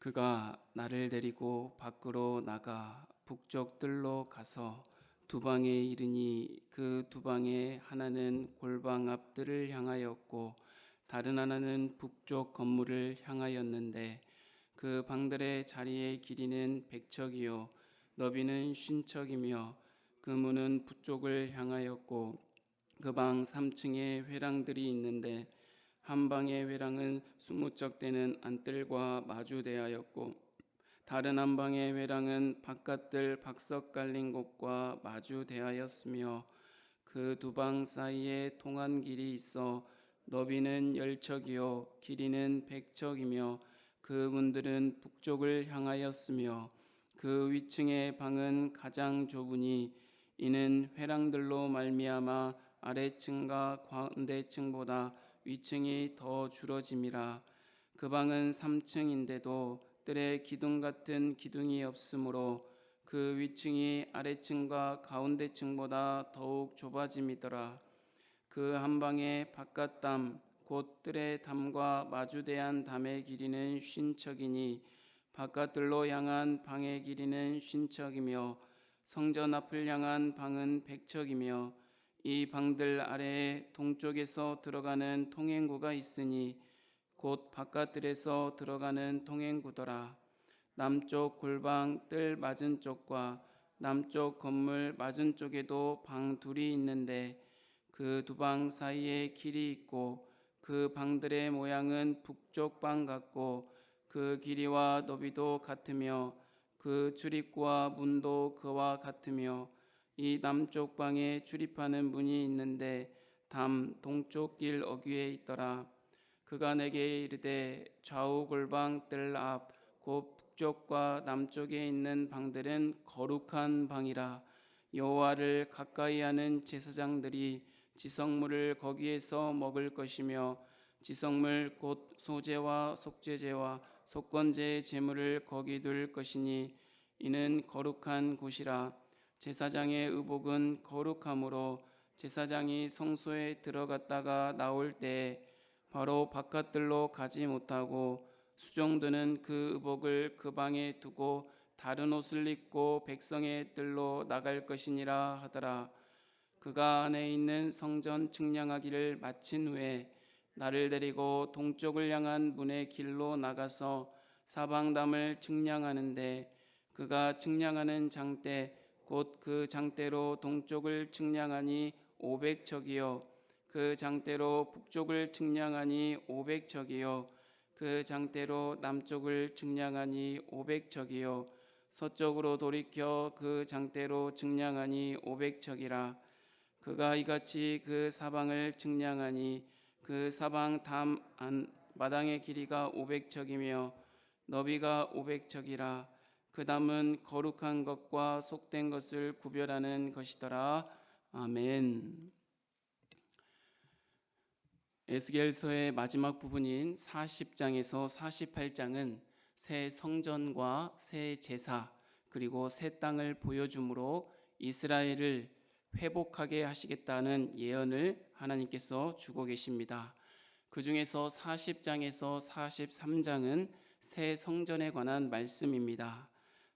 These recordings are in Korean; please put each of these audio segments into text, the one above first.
그가 나를 데리고 밖으로 나가 북쪽 뜰로 가서 두방에 이르니 그 두방에 하나는 골방 앞 뜰을 향하였고 다른 하나는 북쪽 건물을 향하였는데 그 방들의 자리의 길이는 100척이요 너비는 50척이며 그 문은 북쪽을 향하였고 그 방 3층에 회랑들이 있는데 한 방의 회랑은 20척 되는 안뜰과 마주대하였고 다른 한 방의 회랑은 바깥뜰 박석 깔린 곳과 마주대하였으며 그 두 방 사이에 통한 길이 있어 너비는 10척이요 길이는 100척이며 그 문들은 북쪽을 향하였으며 그 위층의 방은 가장 좁으니 이는 회랑들로 말미암아 아래층과 가운데층보다 위층이 더 줄어짐이라. 그 방은 3층인데도 뜰에 기둥 같은 기둥이 없으므로 그 위층이 아래층과 가운데층보다 더욱 좁아짐이더라. 그 한 방의 바깥담 곧 뜰의 담과 마주대한 담의 길이는 50척이니 바깥뜰로 향한 방의 길이는 50척이며 성전 앞을 향한 방은 100척이며 이 방들 아래에 동쪽에서 들어가는 통행구가 있으니 곧 바깥뜰에서 들어가는 통행구더라. 남쪽 골방 뜰 맞은 쪽과 남쪽 건물 맞은 쪽에도 방 둘이 있는데 그 두 방 사이에 길이 있고 그 방들의 모양은 북쪽 방 같고 그 길이와 너비도 같으며 그 출입구와 문도 그와 같으며 이 남쪽 방에 출입하는 문이 있는데 담 동쪽 길 어귀에 있더라. 그가 내게 이르되 좌우 골방 뜰 앞 곧 북쪽과 남쪽에 있는 방들은 거룩한 방이라. 여호와를 가까이 하는 제사장들이 지성물을 거기에서 먹을 것이며 지성물 곧 소제와 속죄제와 속건제의 제물을 거기 둘 것이니 이는 거룩한 곳이라. 제사장의 의복은 거룩함으로 제사장이 성소에 들어갔다가 나올 때에 바로 바깥들로 가지 못하고 수종드는 그 의복을 그 방에 두고 다른 옷을 입고 백성의 뜰로 나갈 것이니라 하더라. 그가 안에 있는 성전 측량하기를 마친 후에 나를 데리고 동쪽을 향한 문의 길로 나가서 사방담을 측량하는데 그가 측량하는 장대 곧 그 장대로 동쪽을 측량하니 500척이요 그 장대로 북쪽을 측량하니 500척이요 그 장대로 남쪽을 측량하니 500척이요 서쪽으로 돌이켜 그 장대로 측량하니 500척이라. 그가 이같이 그 사방을 측량하니 그 사방 담 마당의 길이가 500척이며 너비가 500척이라. 그 담은 거룩한 것과 속된 것을 구별하는 것이더라. 아멘. 에스겔서의 마지막 부분인 40장에서 48장은 새 성전과 새 제사 그리고 새 땅을 보여주므로 이스라엘을 회복하게 하시겠다는 예언을 하나님께서 주고 계십니다. 그 중에서 40장에서 43장은 새 성전에 관한 말씀입니다.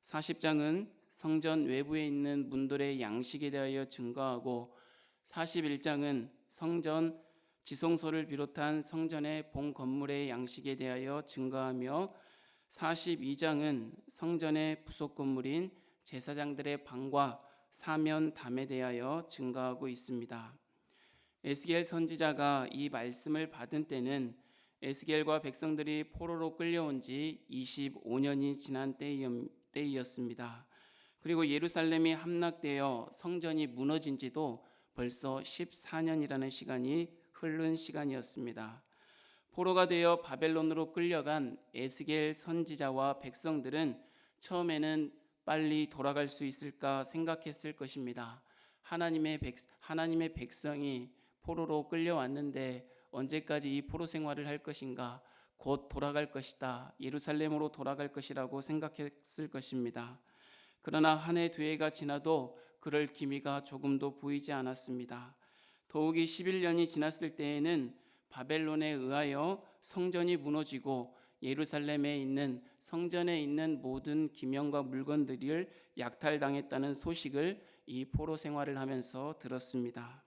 40장은 성전 외부에 있는 문들의 양식에 대하여 증거하고 41장은 성전 지성소를 비롯한 성전의 본 건물의 양식에 대하여 증거하며 42장은 성전의 부속 건물인 제사장들의 방과 사면담에 대하여 증거하고 있습니다. 에스겔 선지자가 이 말씀을 받은 때는 에스겔과 백성들이 포로로 끌려온 지 25년이 지난 때이었습니다. 그리고 예루살렘이 함락되어 성전이 무너진 지도 벌써 14년이라는 시간이 흐른 시간이었습니다. 포로가 되어 바벨론으로 끌려간 에스겔 선지자와 백성들은 처음에는 빨리 돌아갈 수 있을까 생각했을 것입니다. 하나님의 백성이 포로로 끌려왔는데 언제까지 이 포로 생활을 할 것인가? 곧 돌아갈 것이다. 예루살렘으로 돌아갈 것이라고 생각했을 것입니다. 그러나 한 해 두 해가 지나도 그럴 기미가 조금도 보이지 않았습니다. 더욱이 11년이 지났을 때에는 바벨론에 의하여 성전이 무너지고 예루살렘에 있는 성전에 있는 모든 기명과 물건들을 약탈당했다는 소식을 이 포로 생활을 하면서 들었습니다.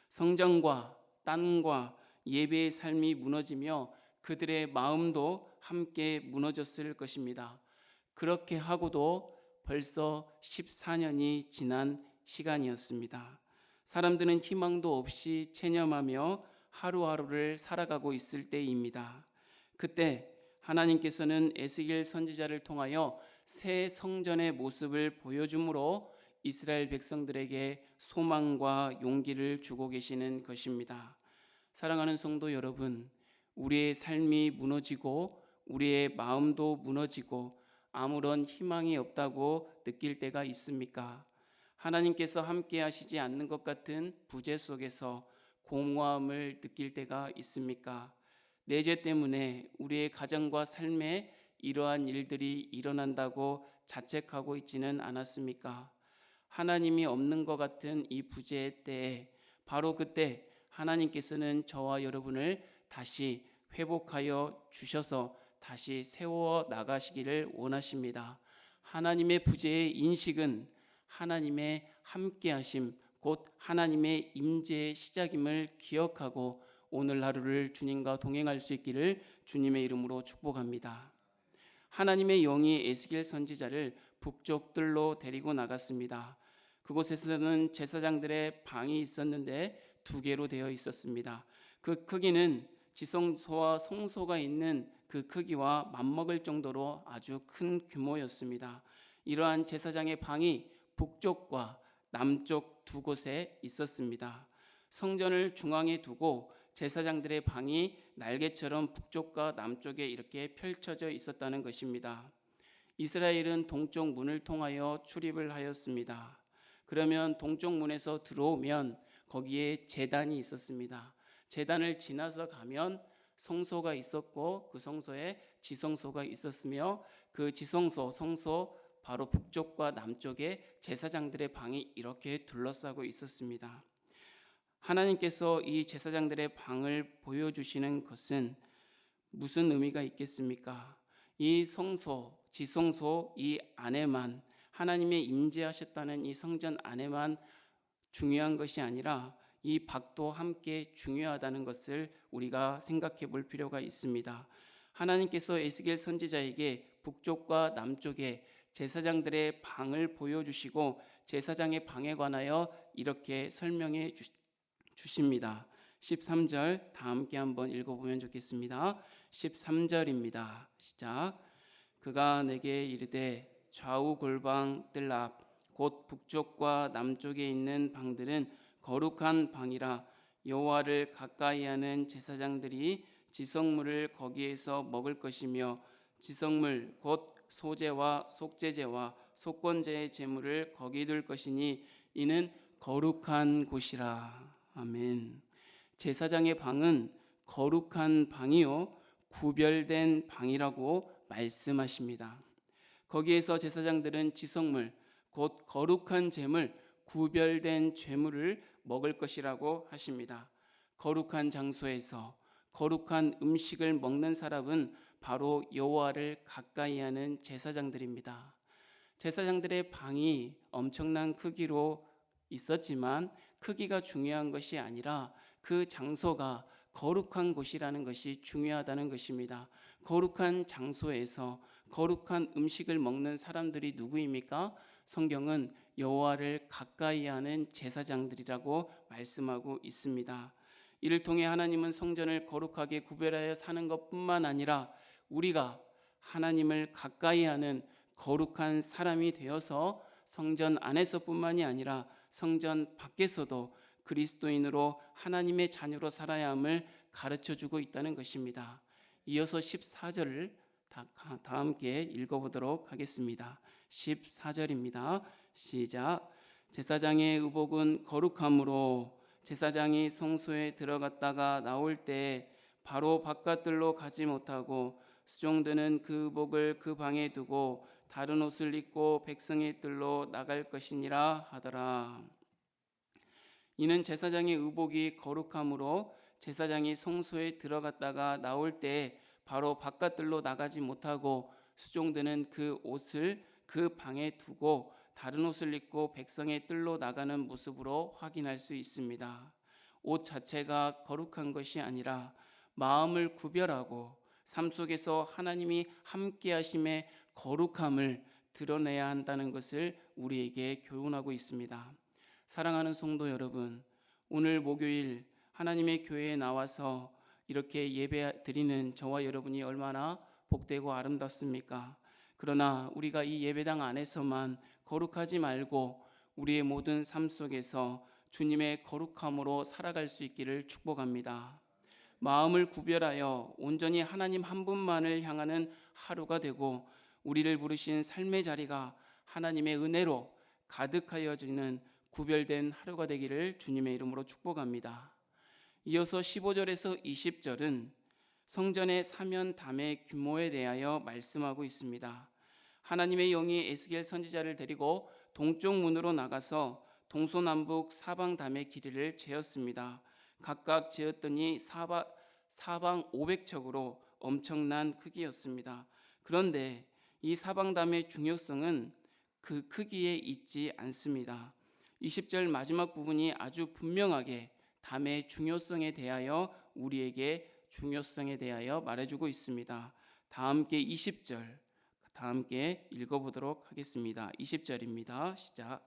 성전과 땅과 예배의 삶이 무너지며 그들의 마음도 함께 무너졌을 것입니다. 그렇게 하고도 벌써 14년이 지난 시간이었습니다. 사람들은 희망도 없이 체념하며 하루하루를 살아가고 있을 때입니다. 그때 하나님께서는 에스겔 선지자를 통하여 새 성전의 모습을 보여줌으로 이스라엘 백성들에게 소망과 용기를 주고 계시는 것입니다. 사랑하는 성도 여러분, 우리의 삶이 무너지고 우리의 마음도 무너지고 아무런 희망이 없다고 느낄 때가 있습니까? 하나님께서 함께 하시지 않는 것 같은 부재 속에서 공허함을 느낄 때가 있습니까? 내 죄 때문에 우리의 가정과 삶에 이러한 일들이 일어난다고 자책하고 있지는 않았습니까? 하나님이 없는 것 같은 이 부재의 때에 바로 그때 하나님께서는 저와 여러분을 다시 회복하여 주셔서 다시 세워 나가시기를 원하십니다. 하나님의 부재의 인식은 하나님의 함께하심, 곧 하나님의 임재의 시작임을 기억하고 오늘 하루를 주님과 동행할 수 있기를 주님의 이름으로 축복합니다. 하나님의 영이 에스겔 선지자를 북쪽들로 데리고 나갔습니다. 그곳에서는 제사장들의 방이 있었는데 2개로 되어 있었습니다. 그 크기는 지성소와 성소가 있는 그 크기와 맞먹을 정도로 아주 큰 규모였습니다. 이러한 제사장의 방이 북쪽과 남쪽 2곳에 있었습니다. 성전을 중앙에 두고 제사장들의 방이 날개처럼 북쪽과 남쪽에 이렇게 펼쳐져 있었다는 것입니다. 이스라엘은 동쪽 문을 통하여 출입을 하였습니다. 그러면 동쪽 문에서 들어오면 거기에 제단이 있었습니다. 제단을 지나서 가면 성소가 있었고 그 성소에 지성소가 있었으며 그 지성소, 성소 바로 북쪽과 남쪽에 제사장들의 방이 이렇게 둘러싸고 있었습니다. 하나님께서 이 제사장들의 방을 보여주시는 것은 무슨 의미가 있겠습니까? 이 성소, 지성소 이 안에만 하나님의 임재하셨다는 이 성전 안에만 중요한 것이 아니라 이 밖도 함께 중요하다는 것을 우리가 생각해 볼 필요가 있습니다. 하나님께서 에스겔 선지자에게 북쪽과 남쪽에 제사장들의 방을 보여주시고 제사장의 방에 관하여 이렇게 설명해 주십니다. 13절 다 함께 한번 읽어보면 좋겠습니다. 13절입니다. 시작. 그가 내게 이르되 좌우 골방 뜰 앞 곧 북쪽과 남쪽에 있는 방들은 거룩한 방이라 여호와를 가까이하는 제사장들이 지성물을 거기에서 먹을 것이며 지성물 곧 소제와 속제제와 속건제의 제물을 거기 둘 것이니 이는 거룩한 곳이라. 아멘. 제사장의 방은 거룩한 방이요 구별된 방이라고 말씀하십니다. 거기에서 제사장들은 지성물 곧 거룩한 제물, 구별된 제물을 먹을 것이라고 하십니다. 거룩한 장소에서 거룩한 음식을 먹는 사람은 바로 여호와를 가까이 하는 제사장들입니다. 제사장들의 방이 엄청난 크기로 있었지만 크기가 중요한 것이 아니라 그 장소가 거룩한 곳이라는 것이 중요하다는 것입니다. 거룩한 장소에서 거룩한 음식을 먹는 사람들이 누구입니까? 성경은 여호와를 가까이 하는 제사장들이라고 말씀하고 있습니다. 이를 통해 하나님은 성전을 거룩하게 구별하여 사는 것뿐만 아니라 우리가 하나님을 가까이 하는 거룩한 사람이 되어서 성전 안에서뿐만이 아니라 성전 밖에서도 그리스도인으로 하나님의 자녀로 살아야 함을 가르쳐주고 있다는 것입니다. 이어서 14절을 다 함께 읽어보도록 하겠습니다. 14절입니다. 시작. 제사장의 의복은 거룩함으로 제사장이 성소에 들어갔다가 나올 때 바로 바깥들로 가지 못하고 수종드는 그 의복을 그 방에 두고 다른 옷을 입고 백성의 뜰로 나갈 것이니라 하더라. 이는 제사장의 의복이 거룩함으로 제사장이 성소에 들어갔다가 나올 때 바로 바깥들로 나가지 못하고 수종드는 그 옷을 그 방에 두고 다른 옷을 입고 백성의 뜰로 나가는 모습으로 확인할 수 있습니다. 옷 자체가 거룩한 것이 아니라 마음을 구별하고 삶 속에서 하나님이 함께 하심의 거룩함을 드러내야 한다는 것을 우리에게 교훈하고 있습니다. 사랑하는 성도 여러분, 오늘 목요일 하나님의 교회에 나와서 이렇게 예배 드리는 저와 여러분이 얼마나 복되고 아름답습니까? 그러나 우리가 이 예배당 안에서만 거룩하지 말고 우리의 모든 삶 속에서 주님의 거룩함으로 살아갈 수 있기를 축복합니다. 마음을 구별하여 온전히 하나님 한 분만을 향하는 하루가 되고 우리를 부르신 삶의 자리가 하나님의 은혜로 가득하여지는 구별된 하루가 되기를 주님의 이름으로 축복합니다. 이어서 15절에서 20절은 성전의 사면 담의 규모에 대하여 말씀하고 있습니다. 하나님의 영이 에스겔 선지자를 데리고 동쪽 문으로 나가서 동서남북 사방 담의 길이를 재었습니다. 각각 재었더니 사방 500척으로 엄청난 크기였습니다. 그런데 이 사방담의 중요성은 그 크기에 있지 않습니다. 20절 마지막 부분이 아주 분명하게 담의 중요성에 대하여 우리에게 중요성에 대하여 말해주고 있습니다. 다 함께 20절 다 함께 읽어보도록 하겠습니다. 20절입니다. 시작.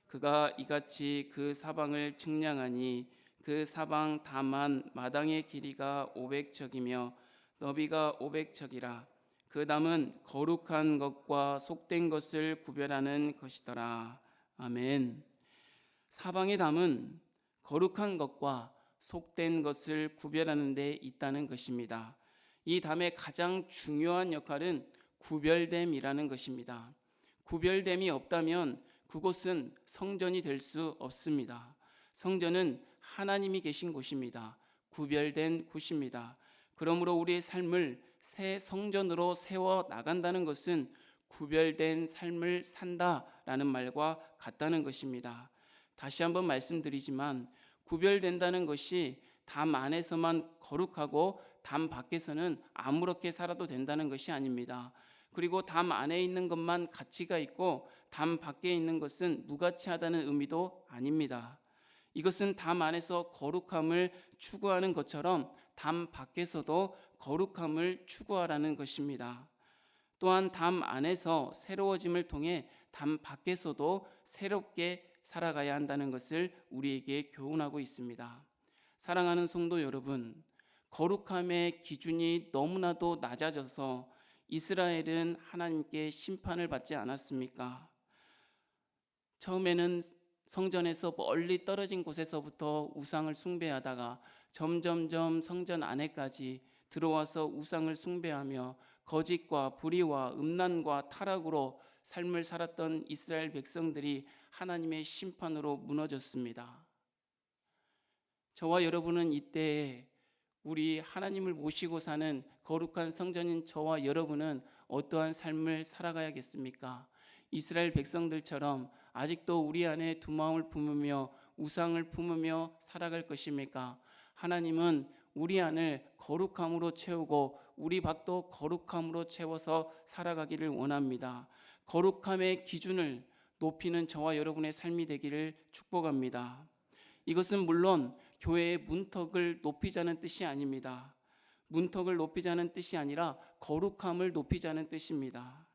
그가 이같이 그 사방을 측량하니 그 사방 담한 마당의 길이가 500척이며 너비가 500척이라. 그 담은 거룩한 것과 속된 것을 구별하는 것이더라. 아멘. 사방의 담은 거룩한 것과 속된 것을 구별하는 데 있다는 것입니다. 이 담의 가장 중요한 역할은 구별됨이라는 것입니다. 구별됨이 없다면 그곳은 성전이 될 수 없습니다. 성전은 하나님이 계신 곳입니다. 구별된 곳입니다. 그러므로 우리의 삶을 새 성전으로 세워 나간다는 것은 구별된 삶을 산다라는 말과 같다는 것입니다. 다시 한번 말씀드리지만 구별된다는 것이 담 안에서만 거룩하고 담 밖에서는 아무렇게 살아도 된다는 것이 아닙니다. 그리고 담 안에 있는 것만 가치가 있고 담 밖에 있는 것은 무가치하다는 의미도 아닙니다. 이것은 담 안에서 거룩함을 추구하는 것처럼 담 밖에서도 거룩함을 추구하라는 것입니다. 또한 담 안에서 새로워짐을 통해 담 밖에서도 새롭게 살아가야 한다는 것을 우리에게 교훈하고 있습니다. 사랑하는 성도 여러분, 거룩함의 기준이 너무나도 낮아져서 이스라엘은 하나님께 심판을 받지 않았습니까? 처음에는 성전에서 멀리 떨어진 곳에서부터 우상을 숭배하다가 점점점 성전 안에까지 들어와서 우상을 숭배하며 거짓과 불의와 음란과 타락으로 삶을 살았던 이스라엘 백성들이 하나님의 심판으로 무너졌습니다. 저와 여러분은 이때에 우리 하나님을 모시고 사는 거룩한 성전인 저와 여러분은 어떠한 삶을 살아가야겠습니까? 이스라엘 백성들처럼 아직도 우리 안에 두 마음을 품으며 우상을 품으며 살아갈 것입니까? 하나님은 우리 안을 거룩함으로 채우고 우리 밖도 거룩함으로 채워서 살아가기를 원합니다. 거룩함의 기준을 높이는 저와 여러분의 삶이 되기를 축복합니다. 이것은 물론 교회의 문턱을 높이자는 뜻이 아닙니다. 문턱을 높이자는 뜻이 아니라 거룩함을 높이자는 뜻입니다.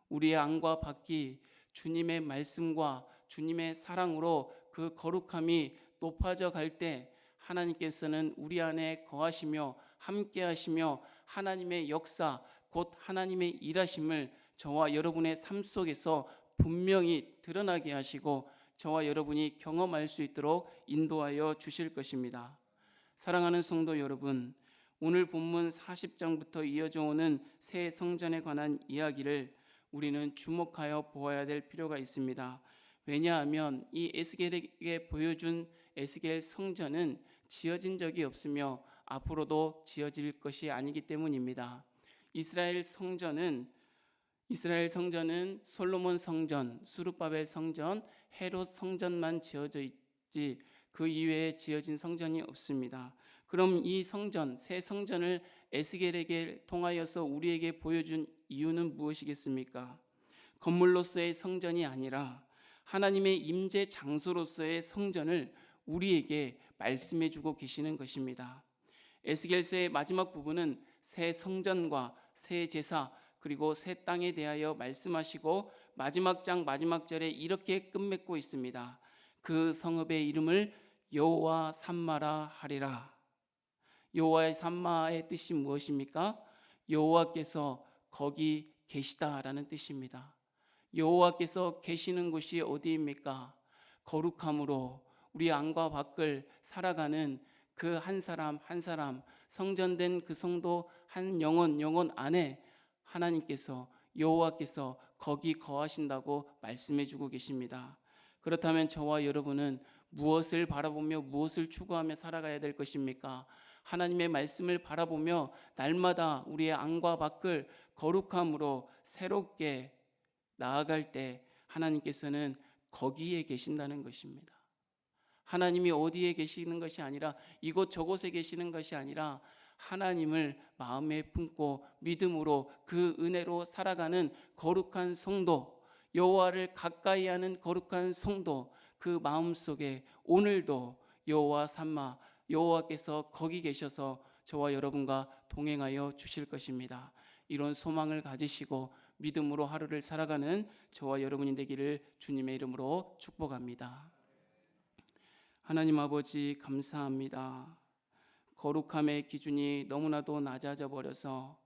우리의 안과 밖이 주님의 말씀과 주님의 사랑으로 그 거룩함이 높아져 갈 때 하나님께서는 우리 안에 거하시며 함께 하시며 하나님의 역사 곧 하나님의 일하심을 저와 여러분의 삶 속에서 분명히 드러나게 하시고 저와 여러분이 경험할 수 있도록 인도하여 주실 것입니다. 사랑하는 성도 여러분, 오늘 본문 40장부터 이어져 오는 새 성전에 관한 이야기를 우리는 주목하여 보아야 될 필요가 있습니다. 왜냐하면 이 에스겔에게 보여준 에스겔 성전은 지어진 적이 없으며 앞으로도 지어질 것이 아니기 때문입니다. 이스라엘 성전은 솔로몬 성전, 수르바벨 성전, 헤롯 성전만 지어져 있지 그 이외에 지어진 성전이 없습니다. 그럼 이 성전, 새 성전을 에스겔에게 통하여서 우리에게 보여준 이유는 무엇이겠습니까? 건물로서의 성전이 아니라 하나님의 임재 장소로서의 성전을 우리에게 말씀해 주고 계시는 것입니다. 에스겔서의 마지막 부분은 새 성전과 새 제사 그리고 새 땅에 대하여 말씀하시고 마지막 장 마지막 절에 이렇게 끝맺고 있습니다. 그 성읍의 이름을 여호와 삼마라 하리라. 여호와의 삼마의 뜻이 무엇입니까? 여호와께서 거기 계시다라는 뜻입니다. 여호와께서 계시는 곳이 어디입니까? 거룩함으로 우리 안과 밖을 살아가는 그 한 사람 한 사람, 성전된 그 성도 한 영혼 안에 하나님께서, 여호와께서 거기 거하신다고 말씀해 주고 계십니다. 그렇다면 저와 여러분은 무엇을 바라보며 무엇을 추구하며 살아가야 될 것입니까? 하나님의 말씀을 바라보며 날마다 우리의 안과 밖을 거룩함으로 새롭게 나아갈 때 하나님께서는 거기에 계신다는 것입니다. 하나님이 어디에 계시는 것이 아니라 이곳 저곳에 계시는 것이 아니라 하나님을 마음에 품고 믿음으로 그 은혜로 살아가는 거룩한 성도, 여호와를 가까이 하는 거룩한 성도, 그 마음속에 오늘도 여호와 삼마, 여호와께서 거기 계셔서 저와 여러분과 동행하여 주실 것입니다. 이런 소망을 가지시고 믿음으로 하루를 살아가는 저와 여러분이 되기를 주님의 이름으로 축복합니다. 하나님 아버지 감사합니다. 거룩함의 기준이 너무나도 낮아져 버려서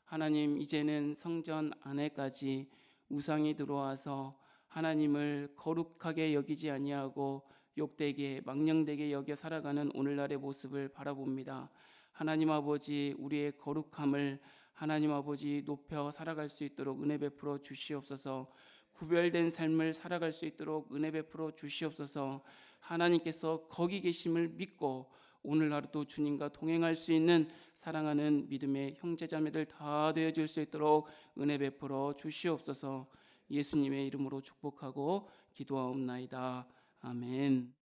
하나님 이제는 성전 안에까지 우상이 들어와서 하나님을 거룩하게 여기지 아니하고 욕되게 망령되게 여겨 살아가는 오늘날의 모습을 바라봅니다. 하나님 아버지 우리의 거룩함을 하나님 아버지 높여 살아갈 수 있도록 은혜 베풀어 주시옵소서. 구별된 삶을 살아갈 수 있도록 은혜 베풀어 주시옵소서. 하나님께서 거기 계심을 믿고 오늘 하루도 주님과 동행할 수 있는 사랑하는 믿음의 형제자매들 다 되어줄 수 있도록 은혜 베풀어 주시옵소서. 예수님의 이름으로 축복하고 기도하옵나이다. 아멘.